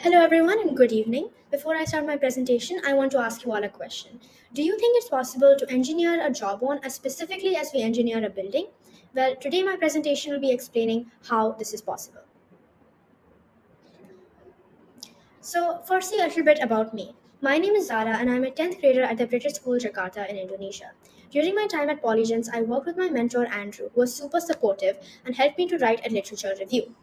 Hello, everyone, and good evening. Before I start my presentation, I want to ask you all a question. Do you think it's possible to engineer a jawbone as specifically as we engineer a building? Well, today my presentation will be explaining how this is possible. So, firstly, a little bit about me. My name is Zara, and I'm a 10th grader at the British School Jakarta in Indonesia. During my time at Polygens, I worked with my mentor Andrew, who was super supportive and helped me to write a literature review.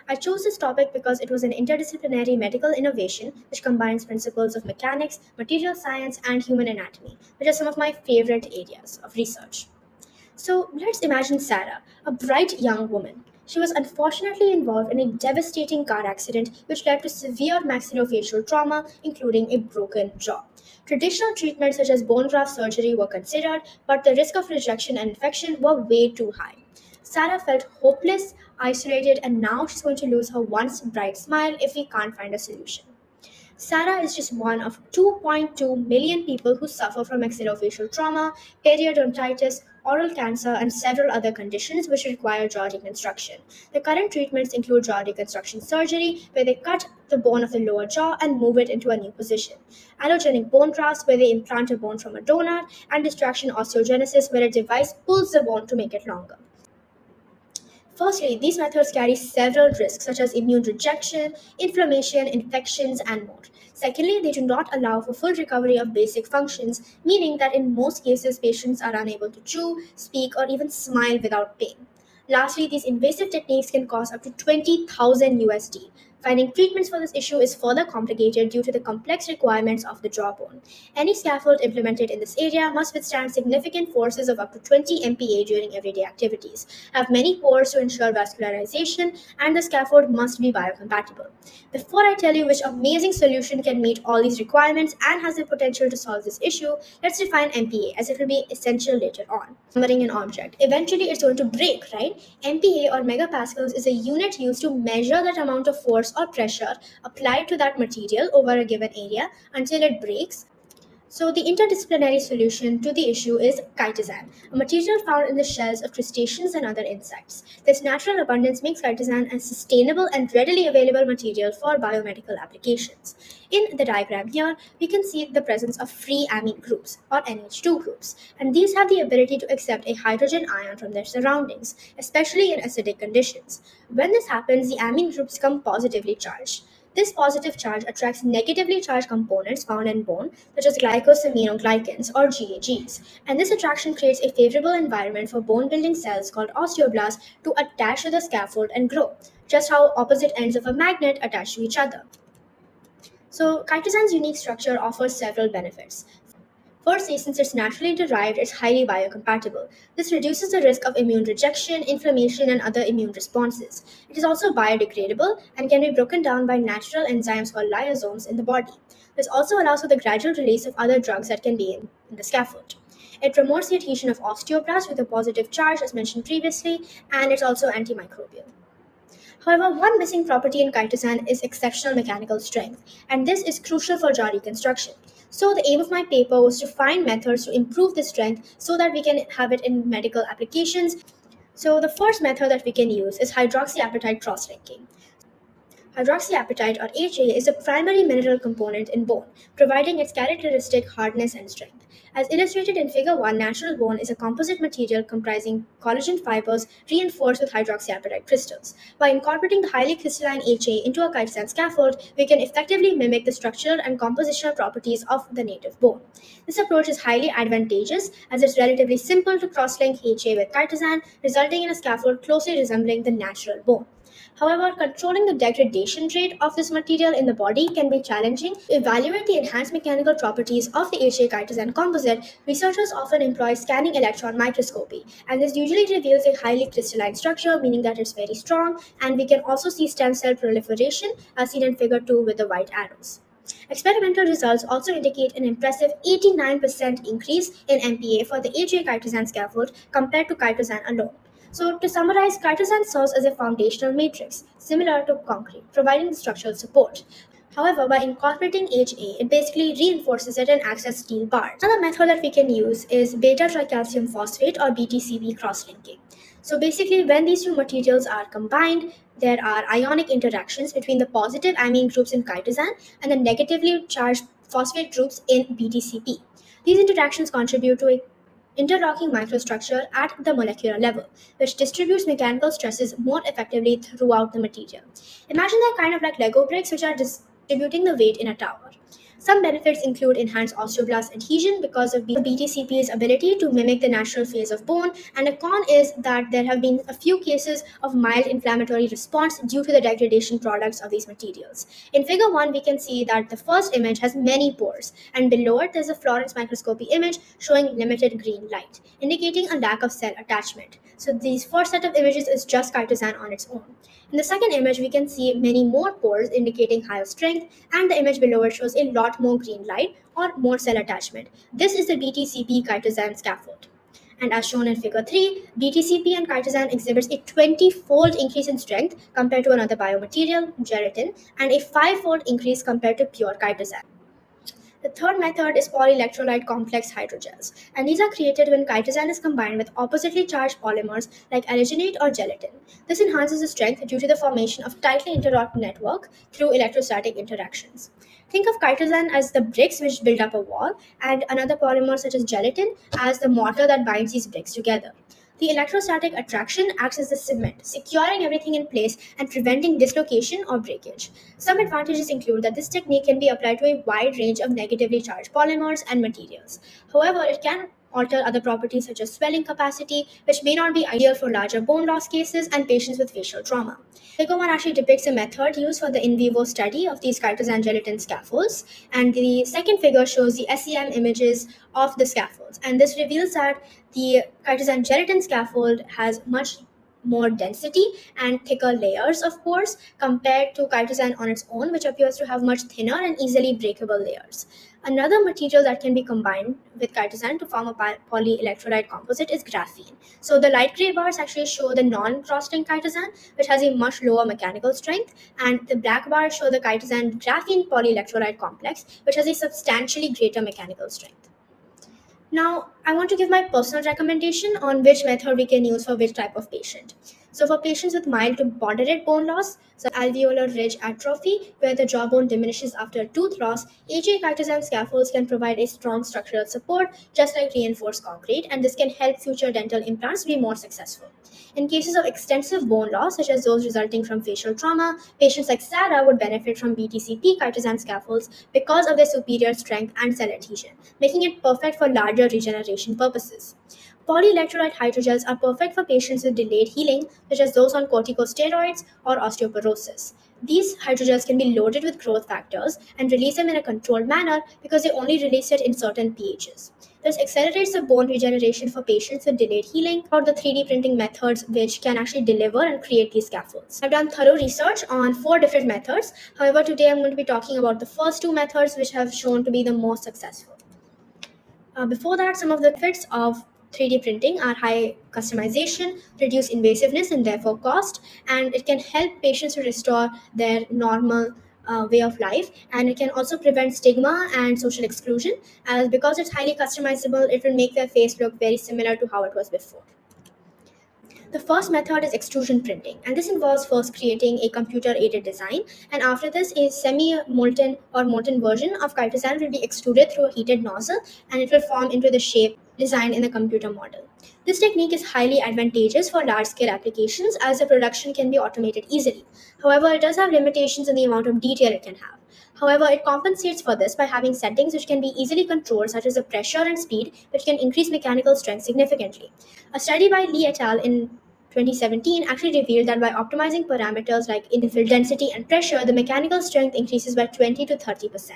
I chose this topic because it was an interdisciplinary medical innovation which combines principles of mechanics, material science, and human anatomy, which are some of my favorite areas of research. So let's imagine Sarah, a bright young woman. She was unfortunately involved in a devastating car accident which led to severe maxillofacial trauma, including a broken jaw. Traditional treatments such as bone graft surgery were considered, but the risk of rejection and infection were way too high. Sarah felt hopeless, isolated, and now she's going to lose her once bright smile if we can't find a solution. Sarah is just one of 2.2 million people who suffer from maxillofacial trauma, periodontitis, oral cancer, and several other conditions which require jaw reconstruction. The current treatments include jaw reconstruction surgery, where they cut the bone of the lower jaw and move it into a new position, allogenic bone grafts, where they implant a bone from a donor, and distraction osteogenesis, where a device pulls the bone to make it longer. Firstly, these methods carry several risks such as immune rejection, inflammation, infections, and more. Secondly, they do not allow for full recovery of basic functions, meaning that in most cases, patients are unable to chew, speak, or even smile without pain. Lastly, these invasive techniques can cost up to 20,000 USD. Finding treatments for this issue is further complicated due to the complex requirements of the jawbone. Any scaffold implemented in this area must withstand significant forces of up to 20 MPa during everyday activities, have many pores to ensure vascularization, and the scaffold must be biocompatible. Before I tell you which amazing solution can meet all these requirements and has the potential to solve this issue, let's define MPa as it will be essential later on. Numbering an object. Eventually, it's going to break, right? MPa or megapascals is a unit used to measure that amount of force or pressure applied to that material over a given area until it breaks. So, the interdisciplinary solution to the issue is chitosan, a material found in the shells of crustaceans and other insects. This natural abundance makes chitosan a sustainable and readily available material for biomedical applications. In the diagram here, we can see the presence of free amine groups or NH2 groups, and these have the ability to accept a hydrogen ion from their surroundings, especially in acidic conditions. When this happens, the amine groups become positively charged. This positive charge attracts negatively charged components found in bone, such as glycosaminoglycans or GAGs, and this attraction creates a favorable environment for bone building cells called osteoblasts to attach to the scaffold and grow, just how opposite ends of a magnet attach to each other. So, chitosan's unique structure offers several benefits. Firstly, since it's naturally derived, it's highly biocompatible. This reduces the risk of immune rejection, inflammation, and other immune responses. It is also biodegradable and can be broken down by natural enzymes called lyosomes in the body. This also allows for the gradual release of other drugs that can be in the scaffold. It promotes the adhesion of osteoblasts with a positive charge, as mentioned previously, and it's also antimicrobial. However, one missing property in chitosan is exceptional mechanical strength, and this is crucial for jaw reconstruction. So, the aim of my paper was to find methods to improve this strength so that we can have it in medical applications. So, the first method that we can use is hydroxyapatite cross-linking. Hydroxyapatite or HA is a primary mineral component in bone, providing its characteristic hardness and strength. As illustrated in Figure 1, natural bone is a composite material comprising collagen fibers reinforced with hydroxyapatite crystals. By incorporating the highly crystalline HA into a chitosan scaffold, we can effectively mimic the structural and compositional properties of the native bone. This approach is highly advantageous as it's relatively simple to cross-link HA with chitosan, resulting in a scaffold closely resembling the natural bone. However, controlling the degradation rate of this material in the body can be challenging. To evaluate the enhanced mechanical properties of the HA chitosan composite, researchers often employ scanning electron microscopy, and this usually reveals a highly crystalline structure, meaning that it's very strong, and we can also see stem cell proliferation as seen in Figure 2 with the white arrows. Experimental results also indicate an impressive 89% increase in MPa for the HA chitosan scaffold compared to chitosan alone. So, to summarize, chitosan serves as a foundational matrix, similar to concrete, providing the structural support. However, by incorporating HA, it basically reinforces it and acts as steel bars. Another method that we can use is beta tricalcium phosphate or BTCP cross-linking. So basically, when these two materials are combined, there are ionic interactions between the positive amine groups in chitosan and the negatively charged phosphate groups in BTCP. These interactions contribute to a interlocking microstructure at the molecular level, which distributes mechanical stresses more effectively throughout the material. Imagine they're kind of like Lego bricks, which are distributing the weight in a tower. Some benefits include enhanced osteoblast adhesion because of BTCP's ability to mimic the natural phase of bone, and a con is that there have been a few cases of mild inflammatory response due to the degradation products of these materials. In figure 1, we can see that the first image has many pores, and below it there's a fluorescence microscopy image showing limited green light, indicating a lack of cell attachment. So these first set of images is just chitosan on its own. In the second image, we can see many more pores indicating higher strength, and the image below it shows a lot more green light or more cell attachment. This is the BTCP chitosan scaffold. And as shown in figure 3, BTCP and chitosan exhibits a 20-fold increase in strength compared to another biomaterial, gelatin, and a 5-fold increase compared to pure chitosan. The third method is polyelectrolyte complex hydrogels, and these are created when chitosan is combined with oppositely charged polymers like alginate or gelatin. This enhances the strength due to the formation of tightly interlocked network through electrostatic interactions. Think of chitosan as the bricks which build up a wall, and another polymer such as gelatin as the mortar that binds these bricks together. The electrostatic attraction acts as the cement, securing everything in place and preventing dislocation or breakage. Some advantages include that this technique can be applied to a wide range of negatively charged polymers and materials. However, it can alter other properties such as swelling capacity, which may not be ideal for larger bone loss cases and patients with facial trauma. Figure 1 actually depicts a method used for the in vivo study of these chitosan gelatin scaffolds, and the second figure shows the SEM images of the scaffolds. And this reveals that the chitosan gelatin scaffold has much more density and thicker layers of pores compared to chitosan on its own, which appears to have much thinner and easily breakable layers. Another material that can be combined with chitosan to form a polyelectrolyte composite is graphene. So the light gray bars actually show the non-cross-linked chitosan, which has a much lower mechanical strength, and the black bars show the chitosan graphene polyelectrolyte complex, which has a substantially greater mechanical strength. Now, I want to give my personal recommendation on which method we can use for which type of patient. So, for patients with mild to moderate bone loss, so alveolar ridge atrophy, where the jawbone diminishes after tooth loss, AJ chitosan scaffolds can provide a strong structural support, just like reinforced concrete, and this can help future dental implants be more successful. In cases of extensive bone loss, such as those resulting from facial trauma, patients like Sarah would benefit from BTCP chitosan scaffolds because of their superior strength and cell adhesion, making it perfect for larger regeneration purposes. Polyelectrolyte hydrogels are perfect for patients with delayed healing, such as those on corticosteroids or osteoporosis. These hydrogels can be loaded with growth factors and release them in a controlled manner because they only release it in certain pHs. This accelerates the bone regeneration for patients with delayed healing or the 3D printing methods which can actually deliver and create these scaffolds. I've done thorough research on 4 different methods. However, today I'm going to be talking about the first 2 methods which have shown to be the most successful. Before that, some of the benefits of 3D printing are high customization, reduced invasiveness and therefore cost, and it can help patients to restore their normal way of life, and it can also prevent stigma and social exclusion, as because it's highly customizable, it will make their face look very similar to how it was before. The first method is extrusion printing, and this involves first creating a computer-aided design, and after this, a semi-molten or molten version of chitosan will be extruded through a heated nozzle, and it will form into the shape designed in the computer model. This technique is highly advantageous for large-scale applications as the production can be automated easily. However, it does have limitations in the amount of detail it can have. However, it compensates for this by having settings which can be easily controlled, such as the pressure and speed, which can increase mechanical strength significantly. A study by Lee et al. In 2017 actually revealed that by optimizing parameters like infill density and pressure, the mechanical strength increases by 20 to 30%.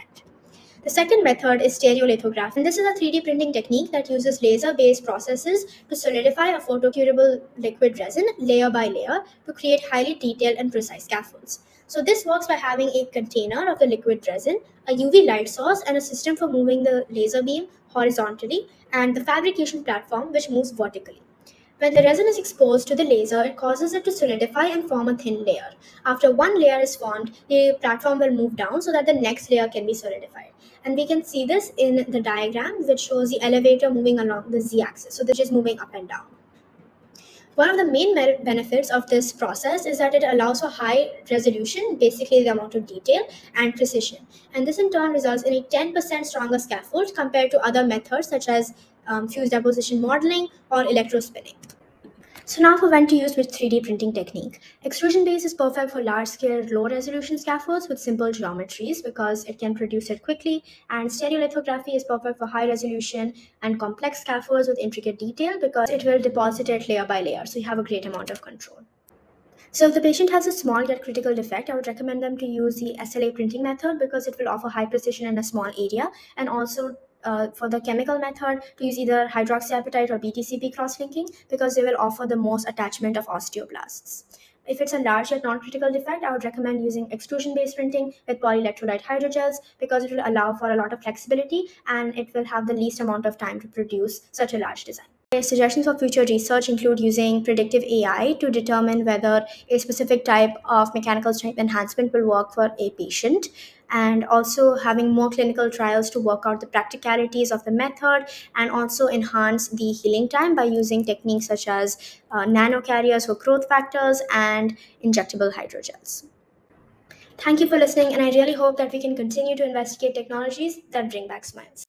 The second method is stereolithography, and this is a 3D printing technique that uses laser-based processes to solidify a photocurable liquid resin layer by layer to create highly detailed and precise scaffolds. So this works by having a container of the liquid resin, a UV light source, and a system for moving the laser beam horizontally, and the fabrication platform which moves vertically. When the resin is exposed to the laser, it causes it to solidify and form a thin layer. After one layer is formed, the platform will move down so that the next layer can be solidified. And we can see this in the diagram, which shows the elevator moving along the z-axis, so this is moving up and down. One of the main benefits of this process is that it allows for high resolution, basically the amount of detail and precision. And this in turn results in a 10% stronger scaffold compared to other methods such as fused deposition modeling or electrospinning. So now for when to use with 3D printing technique. Extrusion base is perfect for large scale, low resolution scaffolds with simple geometries because it can produce it quickly, and stereolithography is perfect for high resolution and complex scaffolds with intricate detail because it will deposit it layer by layer, so you have a great amount of control. So if the patient has a small yet critical defect, I would recommend them to use the SLA printing method because it will offer high precision in a small area, and also for the chemical method to use either hydroxyapatite or BTCP cross-linking because they will offer the most attachment of osteoblasts. If it's a large yet non-critical defect, I would recommend using extrusion-based printing with polyelectrolyte hydrogels because it will allow for a lot of flexibility and it will have the least amount of time to produce such a large design. Suggestions for future research include using predictive AI to determine whether a specific type of mechanical strength enhancement will work for a patient, and also having more clinical trials to work out the practicalities of the method and also enhance the healing time by using techniques such as nanocarriers for growth factors and injectable hydrogels. Thank you for listening, and I really hope that we can continue to investigate technologies that bring back smiles.